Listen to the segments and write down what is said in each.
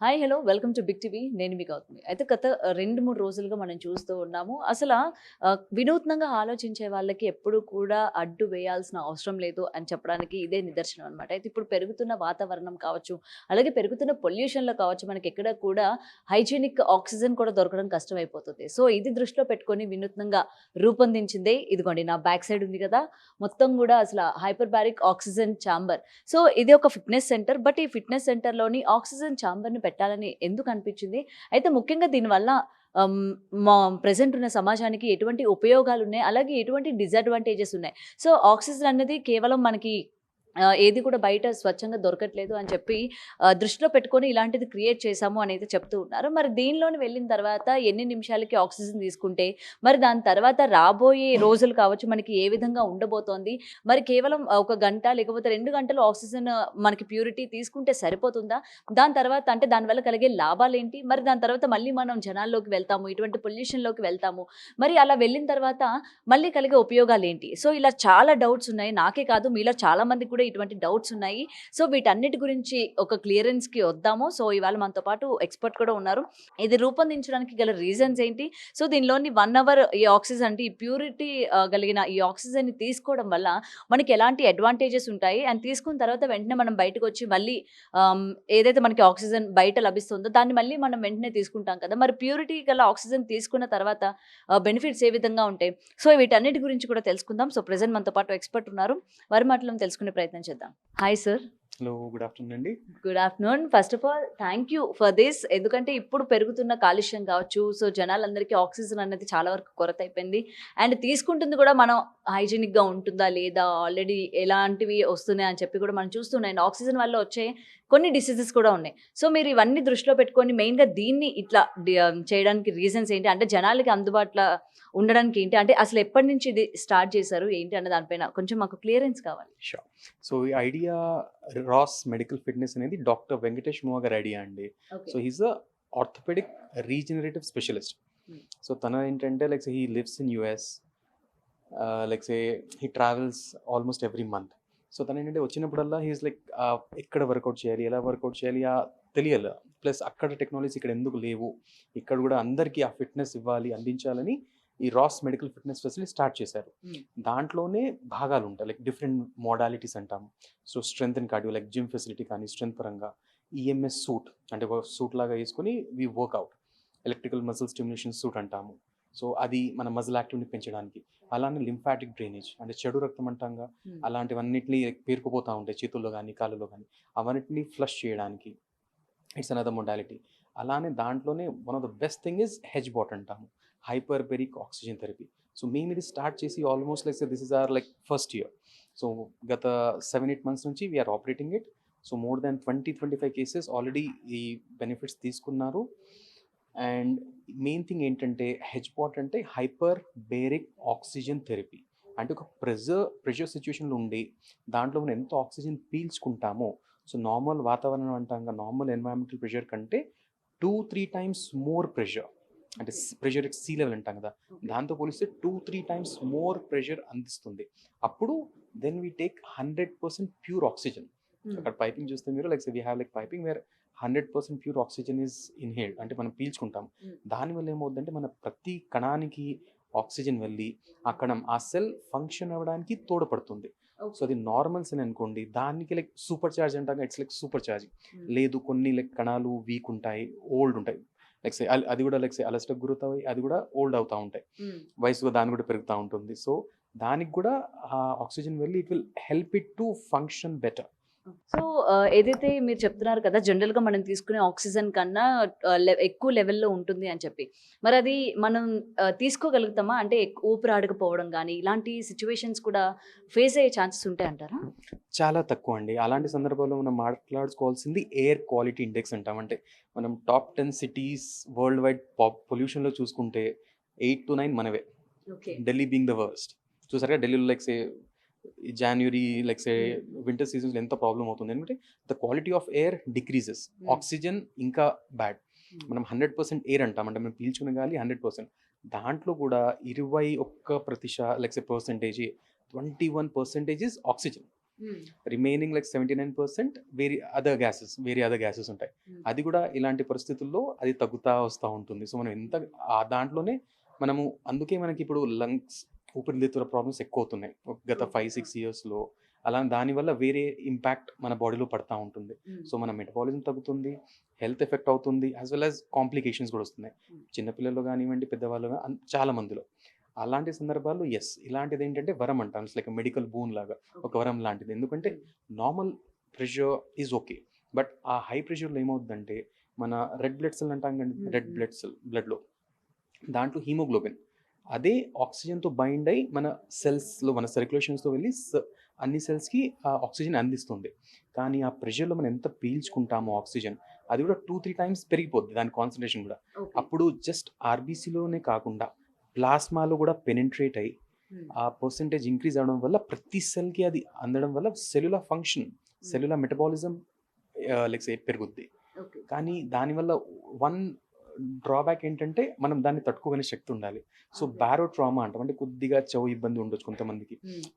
Hi! Hello! Welcome to big TV. నేను మీ గౌతమి. అయితే గత 2, 3 రోజులుగా మనం చూస్తూ ఉన్నాము. వినూత్నంగా ఆలోచించే వాళ్ళకి ఎప్పుడు కూడా అడ్డు వేయాల్సిన అవసరం లేదు అని చెప్పడానికి ఇదే నిదర్శనం అనమాట. అయితే ఇప్పుడు పెరుగుతున్న వాతావరణం కావచ్చు, అలాగే పెరుగుతున్న పొల్యూషన్‌లో కావచ్చు, మనకెక్కడ కూడా హైజీనిక్ ఆక్సిజన్ కూడా దొరకడం కష్టమైపోతుంది. సో, ఇది దృష్టిలో పెట్టుకొని వినూత్నంగా రూపొందించిందే ఇదిగోండి నా బ్యాక్ సైడ్ ఉంది గదా! మొత్తం గూడా హైపర్బారిక్ ఆక్సిజన్ ఛాంబర్. సో, ఇది ఒక ఫిట్‌నెస్ సెంటర్. బట్ ఈ ఫిట్‌నెస్ సెంటర్‌లోని ఆక్సిజన్ ఛాంబర్‌ని పెట్టాలని ఎందుకు అనిపించింది? అయితే ముఖ్యంగా దీనివల్ల ఆహ్, హ్మ్, మా ప్రెజెంట్ ఉన్న సమాజానికి ఎటువంటి ఉపయోగాలున్నాయి? అలాగే ఎటువంటి డిసడ్వాంటేజెస్ ఉన్నాయి? సో, ఆక్సిజన్ అన్నది కేవలం మనకి ఏది కూడా బయట స్వచ్ఛంగా దొరకట్లేదు అని చెప్పి దృష్టిలో పెట్టుకొని ఇలాంటిది క్రియేట్ చేశాము అనైతే చెప్తూ ఉన్నారు. మరి దీనిలోని వెళ్ళిన తర్వాత ఎన్ని నిమిషాలకి ఆక్సిజన్ తీసుకుంటే, మరి దాని తర్వాత రాబోయే రోజులు కావచ్చు మనకి ఏ విధంగా ఉండబోతోంది? మరి కేవలం ఒక గంట లేకపోతే 2 గంటలు ఆక్సిజన్ మనకి ప్యూరిటీ తీసుకుంటే సరిపోతుందా? దాని తర్వాత అంటే దానివల్ల కలిగే లాభాలేంటి? మరి దాని తర్వాత మళ్ళీ మనం జనాల్లోకి వెళ్తాము. ఇటువంటి పొల్యూషన్‌లోకి వెళ్తాము. మరి అలా వెళ్ళిన తర్వాత మళ్ళీ కలిగే ఉపయోగాలేంటి? సో, ఇలా చాలా డౌట్స్ ఉన్నాయి. నాకే కాదు మీలో చాలా మందికి కూడా ఇటువంటి డౌట్స్ ఉన్నాయి. సో, వీటన్నిటి గురించి ఒక క్లియరెన్స్‌కి వద్దాము. సో, ఇవాళ మనతో పాటు ఎక్స్‌పర్ట్ కూడా ఉన్నారు. ఇది రూపొందించడానికి గల రీజన్స్ ఏంటి? సో, దీనిలోని 1 అవర్ ఈ ఆక్సిజన్ అంటే ఈ ప్యూరిటీ కలిగిన ఈ ఆక్సిజన్‌ని తీసుకోవడం వల్ల మనకి ఎలాంటి అడ్వాంటేజెస్ ఉంటాయి? అండ్ తీసుకున్న తర్వాత వెంటనే మనం బయటకొచ్చి మళ్ళీ ఆహ్, ఏదైతే మనకి ఆక్సిజన్ బయట లభిస్తుందో దాన్ని మళ్ళీ మనం వెంటనే తీసుకుంటాం కదా! మరి ప్యూరిటీ గల ఆక్సిజన్ తీసుకున్న తర్వాత బెనిఫిట్స్ ఏ విధంగా ఉంటాయి? సో, వీటన్నిటి గురించి కూడా తెలుసుకుందాం. సో, ప్రెజెంట్ మనతో పాటు ఎక్స్‌పర్ట్ ఉన్నారు. వారి మాటలను తెలుసుకునే ప్రయత్నం చేద్దాం. Hi sir. Hello. Good afternoon అండి. Good afternoon. First of all thank you for this. ఎందుకంటే ఇప్పుడు పెరుగుతున్న కాలుష్యం కావచ్చు, సో జనాలందరికీ ఆక్సిజన్ అనేది చాలా వరకు కొరతైపోయింది. అండ్ తీసుకుంటుంది కూడా మనం హైజీనిక్‌గా ఉంటుందా? లేదా? ఆల్రెడీ ఎలాంటివి వస్తున్నాయి అని చెప్పి కూడా మనం చూస్తున్నాం. అండ్ ఆక్సిజన్ వల్ల వచ్చే కొన్ని డిసీజెస్ కూడా ఉన్నాయి. సో మీరు ఇవన్నీ దృష్టిలో పెట్టుకొని మెయిన్‌గా దీన్ని ఇట్లా చేయడానికి రీజన్స్ ఏంటి? అంటే జనాలకి అందుబాటులో ఉండడానికి ఏంటి? అంటే అసలు ఎప్పటినుంచి ఇది స్టార్ట్ చేశారు? ఏంటి అన్న దానిపైన కొంచెం మాకు క్లియరెన్స్ కావాలి. షూర్. సో, ఈ ఐడియా రాస్ మెడికల్ ఫిట్‌నెస్ అనేది డాక్టర్ వెంకటేష్ మూవ గారి ఐడియా అండి. Okay. So, he is a orthopaedic regenerative specialist. Hmm. So, తను ఏంటంటే like say he lives in US. Like say he travels almost every month. So, తనేంటంటే వచ్చినప్పుడల్లా he is like ఎక్కడ workout చేయాలి? ఎలా వర్కౌట్ చేయాలి? తెలియాలి. ప్లస్ అక్కడ టెక్నాలజీస్ ఇక్కడ ఎందుకు లేవు? ఇక్కడ కూడా అందరికీ ఆ ఫిట్‌నెస్ ఇవ్వాలి, అందించాలని ఈ Raas medical fitness facility start చేశారు. హ్మ్. దాంట్లోనే భాగాలుంటాయి. లైక్ డిఫరెంట్ మోడాలిటీస్ అంటాము. So, strength and cardio like gym facility కానీ స్ట్రెంత్ పరంగా ఈఎంఎస్ సూట్ అంటే ఒక సూట్ లాగా వేసుకొని we work out. Electrical muscle stimulation suit అంటాము. సో, అది మన మజిల్ యాక్టివిటీని పెంచడానికి. అలానే లింఫాటిక్ డ్రైనేజ్ అంటే చెడు రక్తం అంటాంగా, హ్మ్. అలాంటివన్నిటిని పేరుకుపోతా ఉంటాయి చేతుల్లో గానీ, కాళ్ళలో గానీ. అవన్నిటిని ఫ్లష్ చేయడానికి ఇట్స్ అనదర్ మొడాలిటీ. అలానే దాంట్లోనే one of the best thing is HBOT అంటాము. Hyperbaric oxygen therapy. సో, మేమిది స్టార్ట్ చేసి almost like this is our like first year. So, గత 7, 8 మంత్స్ నుంచి we are operating it. So, more than 20, 25 cases already ఈ benefits తీసుకున్నారు. And main thing ఏంటంటే HBOT అంటే hyper baric oxygen therapy. అంటే ఒక ప్రెషర్ సిట్యుయేషన్‌లో ఉండి దాంట్లో మనం ఎంత ఆక్సిజన్ పీల్చుకుంటామో, సో, నార్మల్ వాతావరణం అంటాంగా నార్మల్ ఎన్వైరన్మెంటల్ ప్రెషర్ కంటే 2, 3 టైమ్స్ మోర్ ప్రెషర్. అంటే ఓకే. ప్రెషర్ సీ లెవెల్ అంటాం కదా! ఓకే. దాంతో పోలిస్తే 2, 3 టైమ్స్ మోర్ ప్రెషర్ అందిస్తుంది. అప్పుడు then we take 100% pure oxygen. Hmm. అక్కడ పైపింగ్ చూస్తే మీరు like we have like piping where 100% pure oxygen is inhaled అంటే మనం పీల్చుకుంటాం. హ్మ్. దానివల్ల ఏమవుద్దంటే మన ప్రతి కణానికి ఆక్సిజన్ వెళ్ళి ఆ కణం ఆ సెల్ ఫంక్షన్ అవ్వడానికి తోడ్పడుతుంది. So, okay. అది నార్మల్ సెల్ అనుకోండి దానికి లైక్ సూపర్ చార్జ్ అంటాం. It's like super charging. హ్మ్. లేదు కొన్ని లైక్ కణాలు వీక్ ఉంటాయి, ఓల్డ్ ఉంటాయి. లైక్ అది కూడా లైక్ అలసటకు గురవుతాయి. అది కూడా ఓల్డ్ అవుతా ఉంటాయి. హ్మ్. వయసులో దాన్ని కూడా పెరుగుతా ఉంటుంది. సో, దానికి కూడా ఆ ఆక్సిజన్ వెళ్ళి it will help it to function better. So, ఏదైతే మీరు చెప్తున్నారు కదా! జనరల్‌గా మనం తీసుకునే ఆక్సిజన్ కన్నా ఎక్కువ లెవెల్‌లో ఉంటుంది అని చెప్పి. మరది మనం తీసుకోగలుగుతామా? అంటే ఊపిరాడకపోవడం గాని, ఇలాంటి సిట్యుయేషన్స్ కూడా ఫేస్ అయ్యే ఛాన్సెస్ ఉంటాయంటారా? చాలా తక్కువండి. అలాంటి హ్మ్. సందర్భాల్లో మనం మాట్లాడుకోవాల్సింది ఎయిర్ క్వాలిటీ ఇండెక్స్ అంటాం. అంటే మనం టాప్ 10 సిటీస్ వరల్డ్ వైడ్ పొల్యూషన్‌లో చూసుకుంటే 8-9 మనవే. Okay. Delhi being the worst. చూసారుగా ఢిల్లీలో లైక్ జాన్యురీ హ్మ్. వింటర్ సీజన్స్‌లో ఎంత ప్రాబ్లమ్ అవుతుంది. ఎందుకంటే the quality of air decreases. హ్మ్. ఆక్సిజన్ ఇంకా బ్యాడ్. హ్మ్. మనం 100% ఎయిర్ అంటాం. అంటే మనం పీల్చుకునే గాలి 100%. దాంట్లో కూడా 21% like 21% is oxygen. Remaining like 79% వేరే అదర్ గ్యాసెస్ ఉంటాయి. అది కూడా ఇలాంటి పరిస్థితుల్లో అది తగ్గుతా వస్తూ ఉంటుంది. సో మనం ఎంత ఆ దాంట్లోనే మనము అందుకే మనకి ఇప్పుడు లంగ్స్ ఊపిరితిత్తుల ప్రాబ్లమ్స్ ఎక్కువ అవుతున్నాయి గత 5-6 ఇయర్స్లో. అలా దానివల్ల వేరే ఇంపాక్ట్ మన బాడీలో పడతా ఉంటుంది. సో మన మెటబాలిజం తగ్గుతుంది, హెల్త్ ఎఫెక్ట్ అవుతుంది, యాజ్ వెల్ యాజ్ కాంప్లికేషన్స్ కూడా వస్తున్నాయి చిన్నపిల్లలు కానివ్వండి, పెద్దవాళ్ళు చాలా మందిలో. అలాంటి సందర్భాల్లో ఇలాంటిది ఏంటంటే వరం అంటాం, ఇట్స్ లైక్ మెడికల్ బూన్ లాగా, ఒక వరం లాంటిది. ఎందుకంటే normal pressure is okay, but ఆ హై ప్రెషర్లో ఏమవుతుందంటే మన రెడ్ బ్లడ్ సెల్ అంటాం కండి, రెడ్ బ్లడ్ సెల్ బ్లడ్లో దాంట్లో హీమోగ్లోబిన్ అదే ఆక్సిజన్తో బైండ్ అయ్యి మన సెల్స్లో మన సర్క్యులేషన్స్తో వెళ్ళి అన్ని సెల్స్కి ఆ ఆక్సిజన్ అందిస్తుంది. కానీ ఆ ప్రెషర్లో మనం ఎంత పీల్చుకుంటామో ఆక్సిజన్ అది కూడా 2-3 టైమ్స్ పెరిగిపోద్ది దాని కాన్సన్ట్రేషన్ కూడా. అప్పుడు జస్ట్ ఆర్బీసీలోనే కాకుండా ప్లాస్మాలో కూడా పెనిట్రేట్ అయ్యి ఆ పర్సంటేజ్ ఇంక్రీజ్ అవ్వడం వల్ల ప్రతి సెల్కి అది అందడం వల్ల సెల్యులర్ ఫంక్షన్, సెల్యులర్ మెటబాలిజం పెరుగుద్ది. కానీ దానివల్ల వన్ డ్రాబ్యాక్ ఏంటంటే మనం దాన్ని తట్టుకోగలిగే శక్తి ఉండాలి. సో బ్యారో ట్రామా అంటాం, అంటే కొద్దిగా చెవు ఇబ్బంది ఉండొచ్చు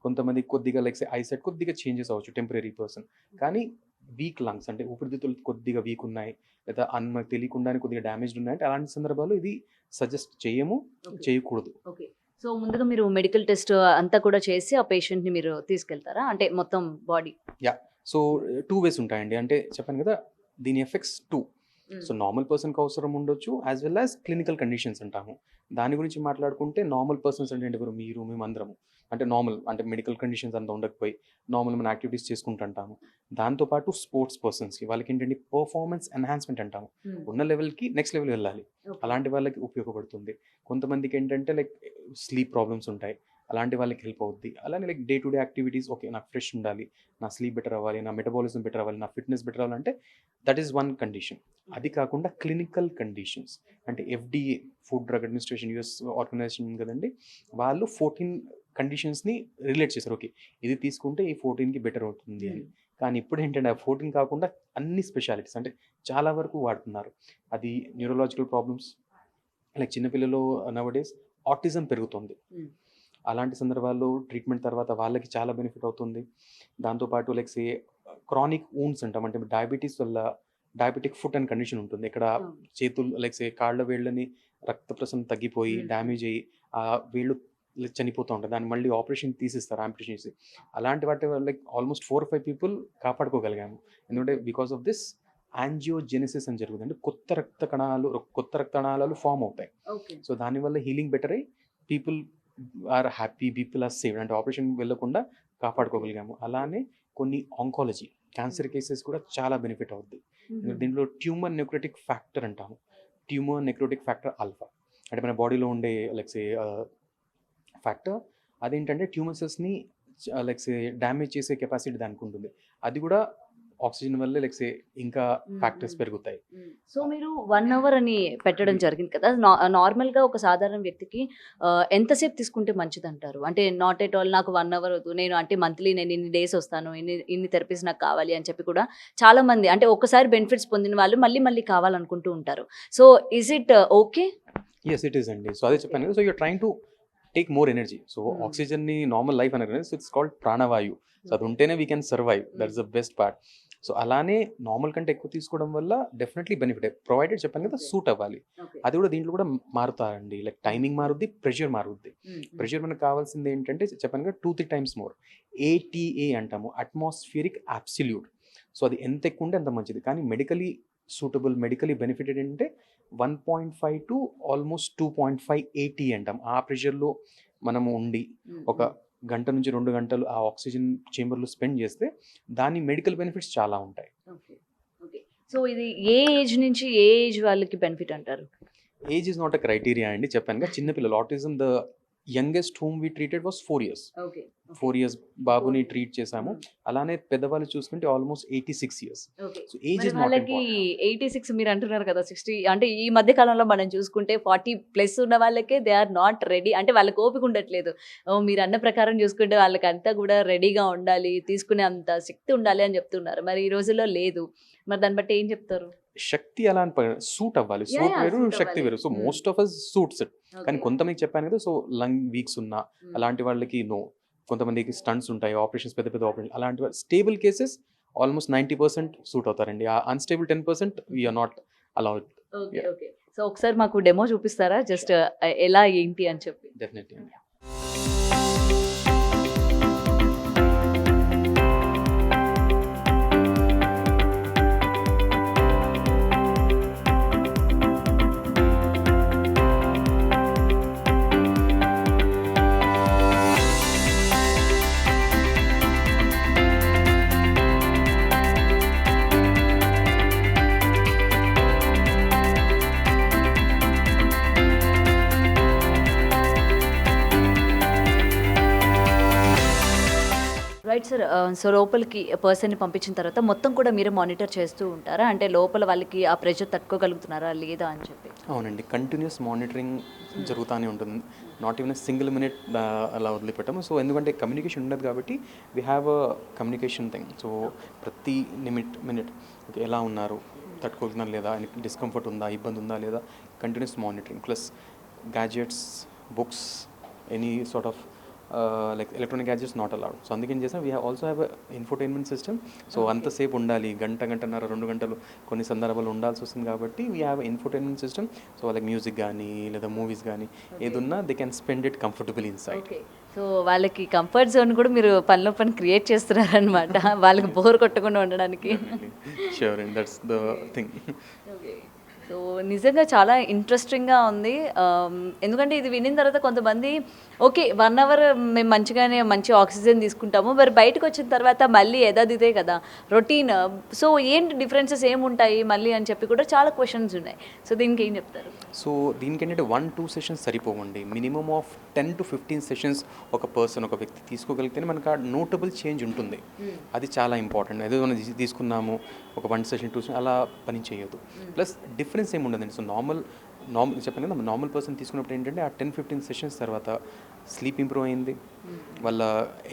కొంతమందికి కొద్దిగా ఐసైట్ కొద్దిగా చేంజెస్ అవ్వచ్చు టెంపరీ పర్సన్. కానీ వీక్ లంగ్స్ అంటే ఊపిరితిత్తులు కొద్దిగా వీక్ ఉన్నాయి, లేదా మనకు తెలియకుండానే కొద్దిగా డ్యామేజ్డ్ ఉన్నాయంటే అలాంటి సందర్భాల్లో ఇది సజెస్ట్ చేయకూడదు. సో ముందుగా మీరు మెడికల్ టెస్ట్ అంతా కూడా చేసి ఆ పేషెంట్ని మీరు తీసుకెళ్తారా, అంటే మొత్తం బాడీ? సో 2 వేస్ ఉంటాయండి. అంటే చెప్పాను కదా దీని ఎఫెక్ట్స్ 2. సో నార్మల్ పర్సన్కి అవసరం ఉండొచ్చు, as well as clinical conditions అంటాము. దాని గురించి మాట్లాడుకుంటే నార్మల్ పర్సన్స్ అంటే ఎవరు, మీరు మేమందరము అంటే నార్మల్, అంటే మెడికల్ కండిషన్స్ అంతా ఉండకపోయి నార్మల్ మన యాక్టివిటీస్ చేసుకుంటుంటాము. దాంతోపాటు స్పోర్ట్స్ పర్సన్స్కి వాళ్ళకి ఏంటంటే పర్ఫార్మెన్స్ ఎన్హాన్స్మెంట్ అంటాము, ఉన్న లెవెల్కి నెక్స్ట్ లెవెల్ వెళ్ళాలి, అలాంటి వాళ్ళకి ఉపయోగపడుతుంది. కొంతమందికి ఏంటంటే స్లీప్ ప్రాబ్లమ్స్ ఉంటాయి, అలాంటి వాళ్ళకి హెల్ప్ అవుద్ది. అలానే day to day activities, okay నాకు ఫ్రెష్ ఉండాలి, నా స్లీప్ బెటర్ అవ్వాలి, నా మెటబాలిజం బెటర్ అవ్వాలి, నా ఫిట్నెస్ బెటర్ అవ్వాలంటే దట్ ఈస్ వన్ కండిషన్. అది కాకుండా క్లినికల్ కండిషన్స్ అంటే FDA food drug administration US organization కదండి, వాళ్ళు 14 కండిషన్స్ని రిలేట్ చేశారు. ఓకే ఇది తీసుకుంటే ఈ 14కి బెటర్ అవుతుంది అని. కానీ ఇప్పుడు ఏంటంటే ఆ 14 కాకుండా అన్ని స్పెషాలిటీస్ అంటే చాలా వరకు వాడుతున్నారు. అది న్యూరలాజికల్ ప్రాబ్లమ్స్, చిన్నపిల్లలు నవడేస్ ఆటిజం పెరుగుతుంది. అలాంటి సందర్భాల్లో ట్రీట్మెంట్ తర్వాత వాళ్ళకి చాలా బెనిఫిట్ అవుతుంది. దాంతోపాటు క్రానిక్ వూండ్స్ అంటాం, అంటే డయాబెటీస్ వల్ల డయాబెటిక్ ఫుట్ అండ్ కండిషన్ ఉంటుంది. ఇక్కడ చేతులు కాళ్ళ వేళ్ళని రక్త ప్రసరణ తగ్గిపోయి డ్యామేజ్ అయ్యి ఆ వేళ్ళు చనిపోతూ ఉంటాయి, దాన్ని మళ్ళీ ఆపరేషన్ తీసిస్తారు, ఆంపిటేషన్ చేసి. అలాంటి వాటి వల్ల ఆల్మోస్ట్ 4-5 పీపుల్ కాపాడుకోగలిగాము. ఎందుకంటే బికాస్ ఆఫ్ దిస్ యాంజియోజెనిసిస్ అని జరుగుతుంది, అంటే కొత్త రక్త కణాలు ఫామ్ అవుతాయి. సో దానివల్ల హీలింగ్ బెటర్ అయ్యి people are happy, people are saved, అంటే ఆపరేషన్ వెళ్ళకుండా కాపాడుకోగలిగాము. అలానే కొన్ని ఆంకాలజీ క్యాన్సర్ కేసెస్ కూడా చాలా బెనిఫిట్ అవుద్ది. దీంట్లో ట్యూమర్ నెక్రోటిక్ ఫ్యాక్టర్ అంటాము, ట్యూమర్ నెక్రోటిక్ ఫ్యాక్టర్ ఆల్ఫా, అంటే మన బాడీలో ఉండే ఫ్యాక్టర్. అదేంటంటే ట్యూమర్ సెల్స్ని డ్యామేజ్ చేసే కెపాసిటీ దానికి ఉంటుంది. అది కూడా ఆక్సిజన్ వల్ల ఇంకా ఫ్యాక్టర్స్ పెరుగుతాయి. సో మీరు 1 అవర్ అని పెట్టడం జరిగింది కదా, నార్మల్గా ఒక సాధారణ వ్యక్తికి ఎంతసేపు తీసుకుంటే మంచిది అంటారు? అంటే నాట్ ఎట్ ఆల్ నాకు 1 అవర్ వద్దు, నేను అంటే మంత్లీ నేను ఇన్ని డేస్ వస్తాను, ఇన్ని థెరపీస్ నాకు కావాలి అని చెప్పి కూడా చాలా మంది అంటే ఒక్కసారి బెనిఫిట్స్ పొందిన వాళ్ళు మళ్ళీ కావాలనుకుంటూ ఉంటారు. So is it okay? Yes it is అండి. సో అదే చెప్పాను కదా, so you're trying to take more energy. So ఆక్సిజన్ని నార్మల్ లైఫ్ అనగానే సో ఇట్స్ కాల్డ్ ప్రాణవాయు. సో అది ఉంటేనే we can survive, that is the best part. So అలానే నార్మల్ కంటే ఎక్కువ తీసుకోవడం వల్ల డెఫినెట్లీ బెనిఫిట్, ప్రొవైడెడ్ చెప్పాను కదా సూట్ అవ్వాలి. అది కూడా దీంట్లో కూడా మారుతారండి, టైమింగ్ మారుద్ది, ప్రెషర్ మారుద్ది. ప్రెషర్ మనకు కావాల్సింది ఏంటంటే చెప్పాను కదా 2-3 టైమ్స్ మోర్, ATA అంటాము, అట్మాస్ఫియరిక్ అబ్సల్యూట్. సో అది ఎంత ఎక్కువ ఉంటే అంత మంచిది. కానీ మెడికలీ సూటబుల్, మెడికలీ బెనిఫిటెడ్ అంటే 1.5 to ఆల్మోస్ట్ 2.5 AT అంటాం. ఆ ప్రెషర్లో మనము ఉండి ఒక గంట నుంచి 2 గంటలు ఆ ఆక్సిజన్ చేంబర్లో స్పెండ్ చేస్తే దాని మెడికల్ బెనిఫిట్స్ చాలా ఉంటాయి. సో ఇది ఏ ఏజ్ నుంచి ఏ ఏజ్ వాళ్ళకి బెనిఫిట్ అంటారు? Age is not a criteria అండి. చెప్పాను కదా చిన్నపిల్లలు, autism the youngest whom we treated was 4 years. 4 years బాబుని ట్రీట్ చేసాము. అలానే పెద్దవాళ్ళు చూసుకుంటే almost 86 years. So age is not important. 86 మీరు అంటున్నారు కదా, 60 అంటే ఈ మధ్య కాలంలో మనం చూసుకుంటే 40+ ఉన్న వాళ్ళకే దే ఆర్ నాట్ రెడీ, అంటే వాళ్ళకి ఓపిక ఉండట్లేదు. మీరు అన్న ప్రకారం చూసుకుంటే వాళ్ళకి అంతా కూడా రెడీగా ఉండాలి, తీసుకునే అంత శక్తి ఉండాలి అని చెప్తున్నారు. మరి ఈ రోజుల్లో లేదు, మరి దాన్ని బట్టి ఏం చెప్తారు? శక్తి అలా సూట్ అవ్వాలి, సూట్ వేరు శక్తి వేరు. So most of us suits it. కానీ కొంతమందికి చెప్పాను కదా, సో లంగ్ వీక్స్ ఉన్నా అలాంటి వాళ్ళకి నో. కొంతమందికి స్టంట్స్ ఉంటాయి, ఆపరేషన్స్, పెద్ద పెద్ద ఆపరేషన్, అలాంటి స్టేబుల్ కేసెస్ ఆల్మోస్ట్ 90% సూట్ అవుతారండి. ఆ unstable 10% we are not allowed. Okay. Yeah! Okay. So, ఒకసారి మాకు డెమో చూపిస్తారా? జస్ట్ ఎలా ఏంటి అని చెప్పి? డెఫినెట్‌లీ అండి. Right sir. సో, లోపలికి పర్సన్‌ని పంపించిన తర్వాత మొత్తం కూడా మీరే మానిటర్ చేస్తూ ఉంటారా? అంటే లోపల వాళ్ళకి ఆ ప్రెషర్ తట్టుకోగలుగుతున్నారా? లేదా? అని చెప్పి. అవునండి. కంటిన్యూస్ మానిటరింగ్ జరుగుతానే ఉంటుంది. నాట్ ఈవెన్ సింగిల్ మినిట్ అలా వదిలిపెట్టము. సో, ఎందుకంటే కమ్యూనికేషన్ ఉండదు కాబట్టి we have a communication thing. So, ప్రతి మినిట్ ఓకే, ఎలా ఉన్నారు? తట్టుకోగలుగుతున్నారా లేదా? ఆయనకి డిస్కంఫర్ట్ ఉందా? ఇబ్బంది ఉందా లేదా? Continuous monitoring plus gadgets, books, any sort of like electronic gadgets not allowed. So, అందుకేం చేసాం, we also have infotainment system. So, అంతసేపు ఉండాలి, గంటన్నర 2 గంటలు కొన్ని సందర్భాలు ఉండాల్సి వస్తుంది కాబట్టి we have infotainment system. So, వాళ్ళకి మ్యూజిక్ కానీ లేదా మూవీస్ కానీ ఏదున్నా they can spend it comfortable inside. Okay. So, వాళ్ళకి కంఫర్ట్ జోన్ కూడా మీరు పనిలో పని క్రియేట్ చేస్తున్నారనమాట. వాళ్ళకి బోర్ కొట్టకుండా ఉండడానికి. Sure and that's the thing. Okay. So, నిజంగా చాలా ఇంట్రెస్టింగ్‌గా ఉంది. ఎందుకంటే ఇది వినిన తర్వాత కొంతమంది ఓకే, 1 అవర్ మేము మంచి ఆక్సిజన్ తీసుకుంటాము. మరి బయటకొచ్చిన తర్వాత మళ్ళీ యథాతిథే కదా! రొటీన్. సో, ఏంటి డిఫరెన్సెస్ ఏముంటాయి మళ్ళీ అని చెప్పి కూడా చాలా క్వెషన్స్ ఉన్నాయి. సో, దీనికి ఏం చెప్తారు? సో, దీనికేంటంటే 1-2 సెషన్స్ సరిపోవండి. మినిమమ్ ఆఫ్ 10-15 సెషన్స్ ఒక వ్యక్తి తీసుకోగలిగితేనే మనకు ఆ నోటబుల్ చేంజ్ ఉంటుంది. అది చాలా ఇంపార్టెంట్. ఏదో మనం తీసుకున్నాము ఒక 1 సెషన్ 2 సెషన్ అలా పని చేయొద్దు. ప్లస్ డిఫరెన్స్ ఏమి ఉండదండి. సో, నార్మల్ చెప్పాను కదా, నార్మల్ పర్సన్ తీసుకున్నప్పుడు ఏంటంటే ఆ 10-15 సెషన్స్ తర్వాత స్లీప్ ఇంప్రూవ్ అయింది, వాళ్ళ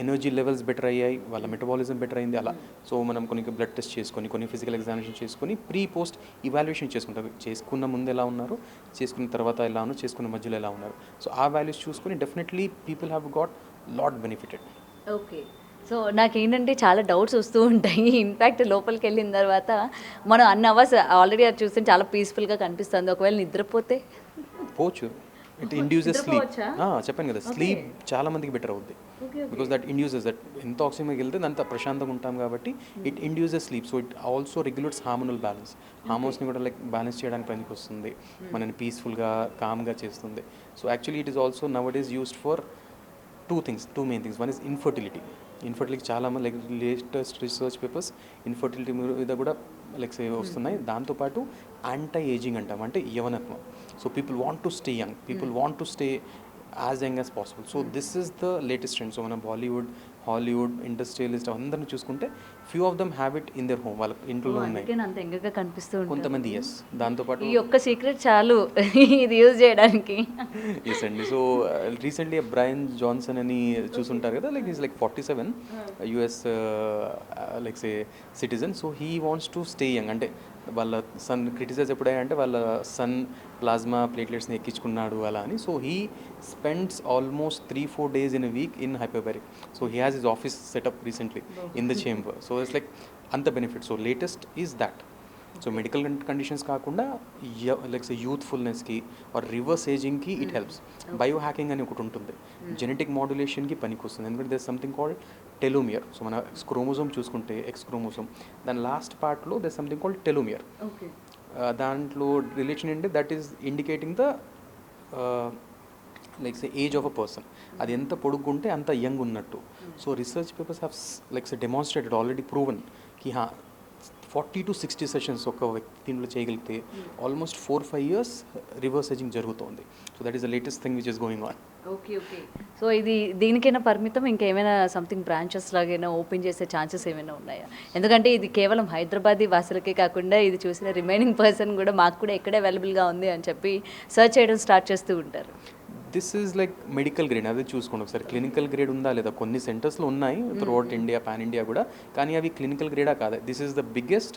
ఎనర్జీ లెవెల్స్ బెటర్ అయ్యాయి, వాళ్ళ మెటబాలిజం బెటర్ అయింది. అలా సో, మనం కొన్ని బ్లడ్ టెస్ట్ చేసుకొని, కొన్ని ఫిజికల్ ఎగ్జామినేషన్ చేసుకొని, పోస్ట్ ఇవాల్యుయేషన్ చేసుకుంటారు. చేసుకున్న ముందు ఎలా ఉన్నారు, చేసుకున్న తర్వాత ఎలా ఉన్నారు, చేసుకున్న మధ్యలో ఎలా ఉన్నారు. సో, ఆ వాల్యూస్ చూసుకొని definitely people have got lot benefited. Okay. So, నాకేంటంటే చాలా డౌట్స్ వస్తూ ఉంటాయి. ఇన్‌ఫాక్ట్ లోపలికెళ్ళిన తర్వాత మనం అన్ని అవర్స్ ఆల్రెడీ అది చూస్తే చాలా పీస్‌ఫుల్‌గా కనిపిస్తుంది. ఒకవేళ నిద్రపోతే? పోవచ్చు. It induces sleep. నిద్రపోవచ్చా? చెప్పాను కదా, స్లీప్ చాలా మందికి బెటర్ అవుద్ది. Okay. Because that induces that ఎంత ఆక్సిజన్ వెళ్తే అంత ప్రశాంతంగా ఉంటాం కాబట్టి it induces sleep. So, it also regulates hormonal balance. హార్మోన్స్ని కూడా లైక్ బ్యాలెన్స్ చేయడానికి పనికి వస్తుంది, మనని పీస్ఫుల్గా కామ్గా చేస్తుంది. So, actually it is also now it is used for two main things. One is infertility. Infertility చాలా మంది like latest research papers infertility మీద కూడా లైక్ వస్తున్నాయి. దాంతోపాటు యాంటీ ఏజింగ్ అంటాం, అంటే యవనత్వం. So, people want to stay young, people want to stay as young as possible. So, this is the latest trend. So, మన బాలీవుడ్, హాలీవుడ్, ఇండస్ట్రియలిస్ట్ అందరిని చూసుకుంటే few of them have it in their home, వాళ్ళ ఇంట్లో ఉన్నాయి. అందుకే అంత యంగ్‌గా కనిపిస్తూ ఉంటారు. కొంతమంది ఎస్. దాంతోపాటు ఈ ఒక్క సీక్రెట్ చాలు ఇది యూజ్ చేయడానికి. ఎస్ అండి. సో, రీసెంట్లీ బ్రయన్ జాన్సన్ అని చూసుంటారు కదా, like is like 47 US like say citizen. So, he wants to stay young. అంటే వాళ్ళ సన్ క్రిటిసైజ్ ఎప్పుడయ్యాయంటే వాళ్ళ సన్ ప్లాస్మా ప్లేట్లెట్స్ని ఎక్కించుకున్నాడు అలా అని. So, he spends almost 3-4 days in a week in hyperbaric. So, he has his office set up recently in the chamber. So, it's like anta benefit. So, latest is that. So, medical conditions కాకుండా like యూత్ఫుల్నెస్కి or reverse ఏజింగ్కి it helps. Bio hacking అని ఒకటి ఉంటుంది, genetic మాడ్యులేషన్కి పనికి వస్తుంది. ఎందుకంటే there something called telomere. So, మన క్రోమోజోమ్ చూసుకుంటే ఎక్స్ క్రోమోజోమ్, దాని లాస్ట్ పార్ట్లో దర్ సంథింగ్ కాల్డ్ టెలోమియర్. దాంట్లో రిలేషన్ ఏంటి, that is indicating the like age of a person. అది ఎంత పొడుగుంటే అంత యంగ్ ఉన్నట్టు. So, research papers have like demonstrated, already proven కి 40-60 సెషన్స్ ఒక వ్యక్తి దీంట్లో చేయగలిగితే ఆల్మోస్ట్ 4-5 years రివర్స్ ఏజింగ్ జరుగుతుంది. So, that is the latest thing which is going on. Okay. Okay. So, ఇది దీనికైనా పరిమితం, ఇంకేమైనా సంథింగ్ బ్రాంచెస్ లాగైనా ఓపెన్ చేసే ఛాన్సెస్ ఏమైనా ఉన్నాయా? ఎందుకంటే ఇది కేవలం హైదరాబాదీ వాసులకే కాకుండా ఇది చూసిన రిమైనింగ్ పర్సన్ కూడా మాకు కూడా ఎక్కడ అవైలబుల్గా ఉంది అని చెప్పి సర్చ్ చేయడం స్టార్ట్ చేస్తూ ఉంటారు. This is like medical grade. అదే చూసుకోండి ఒకసారి, క్లినికల్ గ్రేడ్ ఉందా లేదా. కొన్ని సెంటర్స్లో ఉన్నాయి త్రూఅవుట్ ఇండియా, పాన్ ఇండియా కూడా, కానీ అవి క్లినికల్ గ్రేడా కాదా. This is the biggest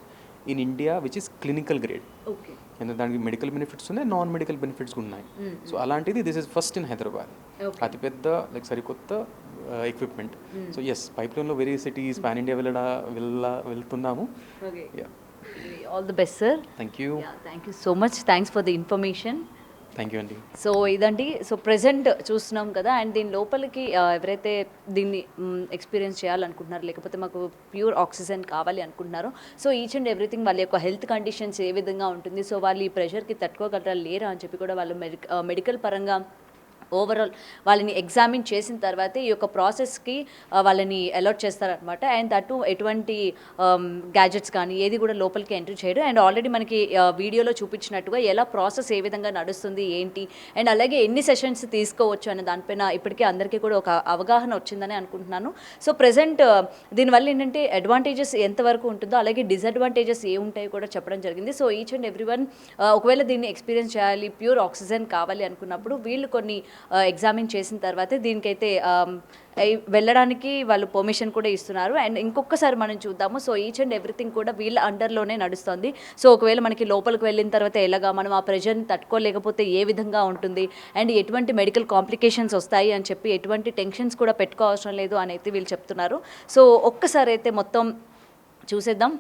in India which is clinical grade. Okay. ఎందుకంటే దానికి మెడికల్ బెనిఫిట్స్ ఉన్నాయి, నాన్ మెడికల్ బెనిఫిట్స్ ఉన్నాయి. సో, అలాంటిది this is first in Hyderabad. అతిపెద్ద లైక్ సరికొత్త ఎక్విప్మెంట్. సో ఎస్, పైప్లైన్లో వేరే సిటీస్ పాన్ ఇండియా వెళ్తున్నాము. Okay, yeah, all the best sir. Thank you. Thank you so much, thanks for the information. Thank you అండి. So ఇదండి, so present చూస్తున్నాం కదా, and దీని లోపలికి ఎవరైతే దీన్ని ఎక్స్పీరియన్స్ చేయాలనుకుంటున్నారో, లేకపోతే మాకు ప్యూర్ ఆక్సిజన్ కావాలి అనుకుంటున్నారో, సో ఈచ్ అండ్ ఎవ్రీథింగ్ వాళ్ళ యొక్క హెల్త్ కండిషన్స్ ఏ విధంగా ఉంటుంది, సో వాళ్ళు ఈ ప్రెషర్కి తట్టుకోగలరా లేరా అని చెప్పి కూడా వాళ్ళు మెడికల్ పరంగా ఓవరాల్ వాళ్ళని ఎగ్జామిన్ చేసిన తర్వాతే ఈ యొక్క ప్రాసెస్కి వాళ్ళని అలాట్ చేస్తారనమాట. అండ్ అటు ఎటువంటి గ్యాజెట్స్ కానీ ఏది కూడా లోపలికి ఎంట్రీ చేయడం. అండ్ ఆల్రెడీ మనకి వీడియోలో చూపించినట్టుగా ఎలా ప్రాసెస్ ఏ విధంగా నడుస్తుంది ఏంటి, అండ్ అలాగే ఎన్ని సెషన్స్ తీసుకోవచ్చు అనే దానిపైన ఇప్పటికే అందరికీ కూడా ఒక అవగాహన వచ్చిందని అనుకుంటున్నాను. సో ప్రజెంట్ దీనివల్ల ఏంటంటే అడ్వాంటేజెస్ ఎంతవరకు ఉంటుందో, అలాగే డిసడ్వాంటేజెస్ ఏ ఉంటాయో కూడా చెప్పడం జరిగింది. So each and every one ఒకవేళ దీన్ని ఎక్స్పీరియన్స్ చేయాలి, ప్యూర్ ఆక్సిజన్ కావాలి అనుకున్నప్పుడు వీళ్ళు కొన్ని ఎగ్జామిన్ చేసిన తర్వాతే దీనికైతే వెళ్ళడానికి వాళ్ళు పర్మిషన్ కూడా ఇస్తున్నారు. అండ్ ఇంకొకసారి మనం చూద్దాము. సో ఈచ్ అండ్ ఎవ్రీథింగ్ కూడా వీళ్ళ అండర్లోనే నడుస్తుంది. సో ఒకవేళ మనకి లోపలికి వెళ్ళిన తర్వాత ఎలాగా మనం ఆ ప్రెషర్ని తట్టుకోలేకపోతే ఏ విధంగా ఉంటుంది, అండ్ ఎటువంటి మెడికల్ కాంప్లికేషన్స్ వస్తాయి అని చెప్పి ఎటువంటి టెన్షన్స్ కూడా పెట్టుకోవసరం లేదు అని అయితే వీళ్ళు చెప్తున్నారు. సో ఒక్కసారి అయితే మొత్తం చూసేద్దాం.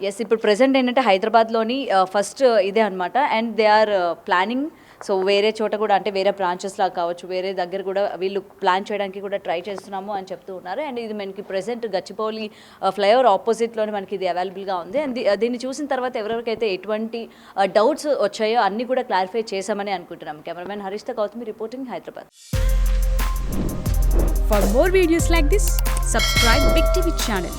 ఎస్, ఇప్పుడు ప్రెసెంట్ ఏంటంటే హైదరాబాద్లోని ఫస్ట్ ఇదే అనమాట. And they are planning, so వేరే చోట కూడా అంటే వేరే బ్రాంచెస్ లాగా కావచ్చు, వేరే దగ్గర కూడా వీళ్ళు ప్లాన్ చేయడానికి కూడా ట్రై చేస్తున్నాము అని చెప్తూ ఉన్నారు. అండ్ ఇది మనకి ప్రెసెంట్ గచ్చిబౌలి ఫ్లైఓవర్ ఆపోజిట్లోనే మనకి ఇది అవైలబుల్గా ఉంది. అండ్ దీన్ని చూసిన తర్వాత ఎవరెవరికైతే ఎటువంటి డౌట్స్ వచ్చాయో అన్నీ కూడా క్లారిఫై చేశామని అనుకుంటున్నాం. కెమెరామెన్ హరీష్తో Gautami reporting, Hyderabad. For more videos like this, subscribe Big TV channel.